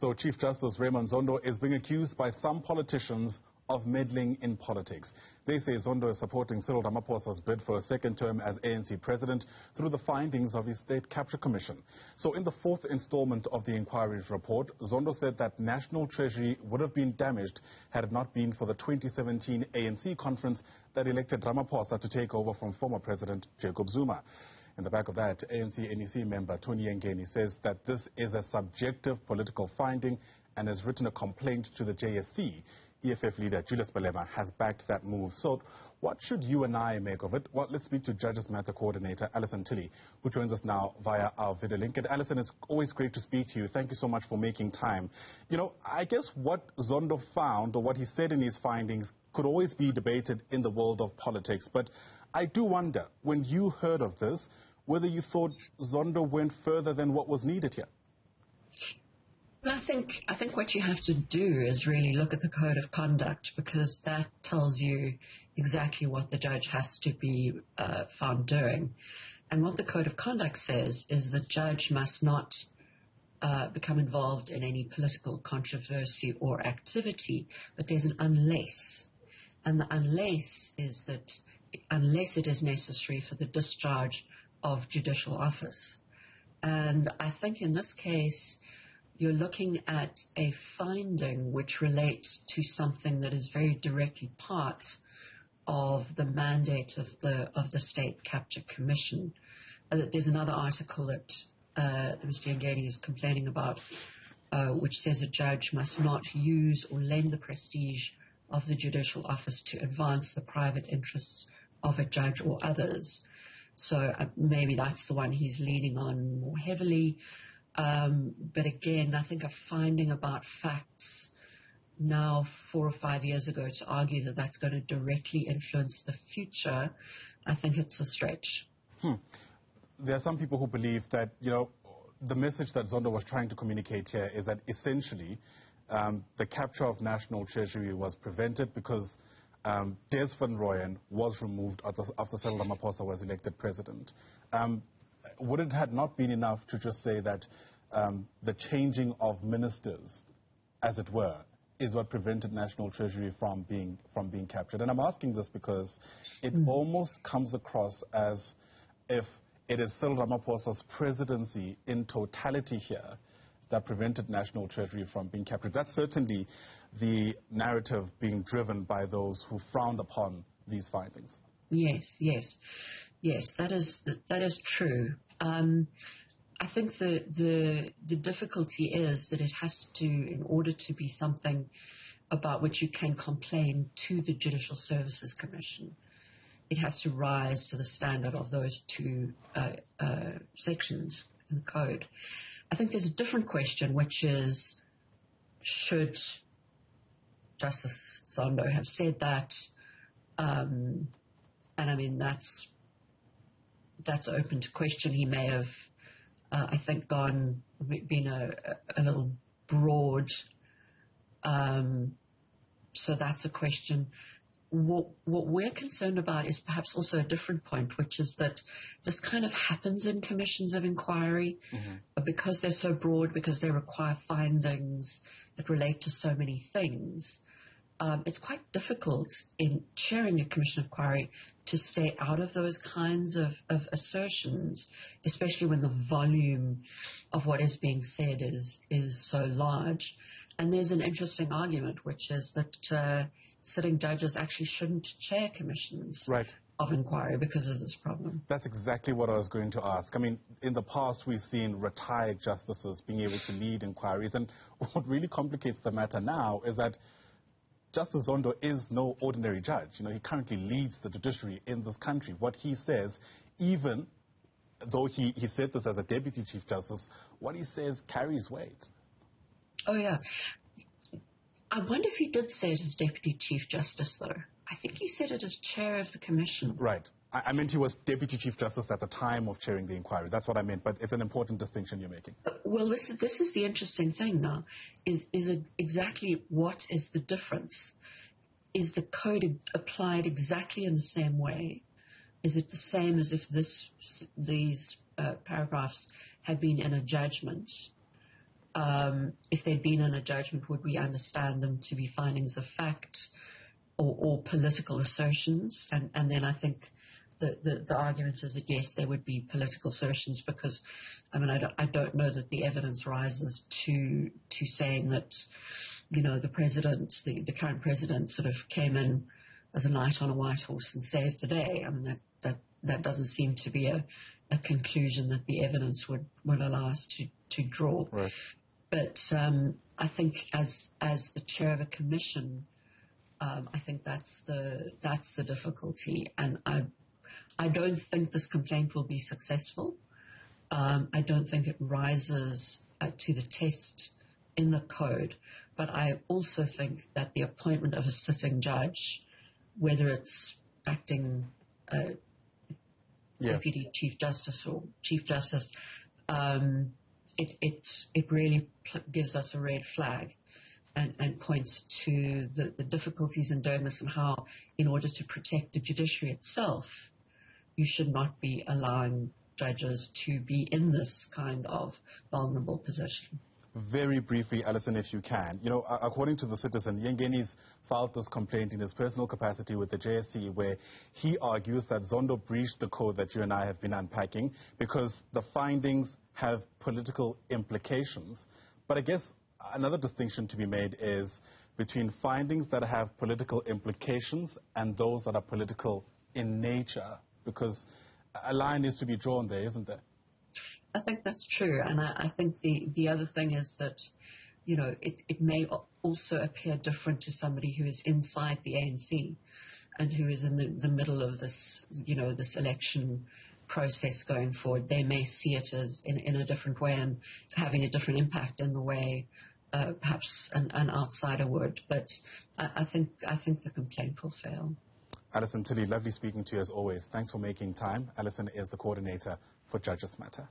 So Chief Justice Raymond Zondo is being accused by some politicians of meddling in politics. They say Zondo is supporting Cyril Ramaphosa's bid for a second term as ANC president through the findings of his state capture commission. So in the fourth installment of the inquiry's report, Zondo said that National Treasury would have been damaged had it not been for the 2017 ANC conference that elected Ramaphosa to take over from former President Jacob Zuma. In the back of that, ANC NEC member Tony Yengeni says that this is a subjective political finding and has written a complaint to the JSC. EFF leader Julius Malema has backed that move. So what should you and I make of it? Well, let's speak to Judges Matter Coordinator Alison Tilley, who joins us now via our video link. And Alison, it's always great to speak to you. Thank you so much for making time. You know, I guess what Zondo found, or what he said in his findings, could always be debated in the world of politics. But I do wonder, when you heard of this, whether you thought Zondo went further than what was needed here. Well, I think what you have to do is really look at the code of conduct, because that tells you exactly what the judge has to be found doing. And what the code of conduct says is the judge must not become involved in any political controversy or activity, but there's an unless. And the unless is that unless it is necessary for the discharge of judicial office. And I think in this case, you're looking at a finding which relates to something that is very directly part of the mandate of the State Capture Commission. There's another article that Mr. Yengeni is complaining about, which says a judge must not use or lend the prestige of the judicial office to advance the private interests of a judge or others. So maybe that's the one he's leaning on more heavily. But again, I think a finding about facts now 4 or 5 years ago to argue that that's going to directly influence the future, I think it's a stretch. There are some people who believe that, you know, the message that Zondo was trying to communicate here is that essentially the capture of National Treasury was prevented because Des Van Rooyen was removed after Cyril Ramaphosa was elected president. Would it have not been enough to just say that the changing of ministers, as it were, is what prevented National Treasury from being captured? And I'm asking this because it almost comes across as if it is Cyril Ramaphosa's presidency in totality here that prevented National Treasury from being captured. That's certainly the narrative being driven by those who frowned upon these findings. Yes, that is true. I think the difficulty is that it has to, in order to be something about which you can complain to the Judicial Services Commission, it has to rise to the standard of those two sections in the code. I think there's a different question, which is, should Justice Zondo have said that? And I mean, that's open to question. He may have, I think, been a little broad. So that's a question. What we're concerned about is perhaps also a different point, which is that this kind of happens in commissions of inquiry because they're so broad, because they require findings that relate to so many things. It's quite difficult in chairing a commission of inquiry to stay out of those kinds of assertions, especially when the volume of what is being said is so large. And there's an interesting argument, which is that sitting judges actually shouldn't chair commissions of inquiry because of this problem. That's exactly what I was going to ask. I mean, in the past, we've seen retired justices being able to lead inquiries. And what really complicates the matter now is that Justice Zondo is no ordinary judge. You know, he currently leads the judiciary in this country. What he says, even though he said this as a deputy chief justice, what he says carries weight. Oh, yeah. I wonder if he did say it as deputy chief justice, though. I think he said it as chair of the commission. Right. I meant he was deputy chief justice at the time of chairing the inquiry. That's what I meant, but it's an important distinction you're making. Well, this is the interesting thing now. Is it exactly what is the difference? Is the code applied exactly in the same way? Is it the same as if these paragraphs had been in a judgment? if they'd been in a judgment, would we understand them to be findings of fact or political assertions? And then I think the argument is that yes, there would be political assertions because, I mean, I don't know that the evidence rises to saying that, you know, the president, the current president, sort of came in as a knight on a white horse and saved the day. I mean, that doesn't seem to be a conclusion that the evidence would allow us to draw. Right. But I think as the chair of a commission, I think that's the difficulty, and I don't think this complaint will be successful. I don't think it rises to the test in the code, but I also think that the appointment of a sitting judge, whether it's acting Deputy Chief Justice or Chief Justice, it really gives us a red flag and points to the difficulties in doing this and how, in order to protect the judiciary itself, you should not be allowing judges to be in this kind of vulnerable position. Very briefly, Alison, if you can. You know, according to the Citizen, Yengeni's filed this complaint in his personal capacity with the JSC, where he argues that Zondo breached the code that you and I have been unpacking because the findings have political implications. But I guess another distinction to be made is between findings that have political implications and those that are political in nature, because a line is to be drawn there, isn't there? I think that's true, and I think the other thing is that, you know, it may also appear different to somebody who is inside the ANC and who is in the middle of this, you know, this election process going forward. They may see it as in a different way and having a different impact in the way perhaps an outsider would. But I think the complaint will fail. Alison Tilley, lovely speaking to you as always. Thanks for making time. Alison is the coordinator for Judges Matter.